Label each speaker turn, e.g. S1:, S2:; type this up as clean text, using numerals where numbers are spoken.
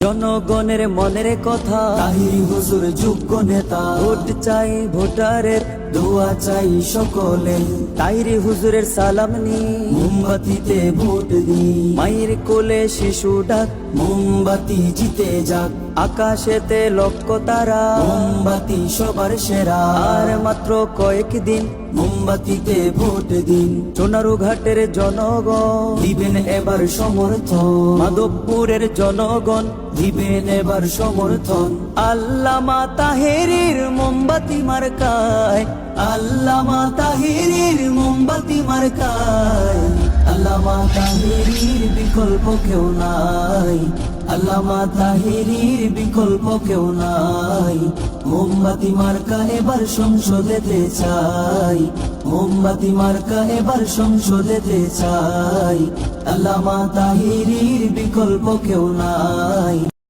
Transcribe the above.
S1: জনগণের মনের কথা,
S2: তাহিরি হুজুর যোগ্য নেতা।
S1: ভোট চাই ভোটারের,
S2: দোয়া চাই সকলে,
S1: তাহিরি হুজুরের সালাম নি।
S2: মোমবাতিতে ভোট দিই,
S1: মায়ের কোলে শিশু ডাক,
S2: মোমবাতি জিতে যাক।
S1: আকাশেতে লক্ষ তারা,
S2: মোমবাতি সবার সেরা।
S1: আর মাত্র কয়েকদিন,
S2: মোমবাতিতে ভোট দিন।
S1: সোনারু ঘাটের জনগণ,
S2: দিবেন এবার সমর্থন,
S1: মাধবপুরের জনগণ,
S2: দিবেন এবার সমর্থন।
S1: আল্লামা তাহেরির মোমবাতি মার্কায়,
S2: আল্লামা তাহিরির মোমবাতি মার্কায়। আল্লামা তাহিরির বিকল্প কেউ নাই, আল্লামা তাহিরির বিকল্প কেউ নাই। মোমবাতি মার্কা এবার সংসদেতে চাই, মোমবাতি মার্কা এবার সংসদেতে চাই। আল্লামা তাহিরির বিকল্প কেউ নাই,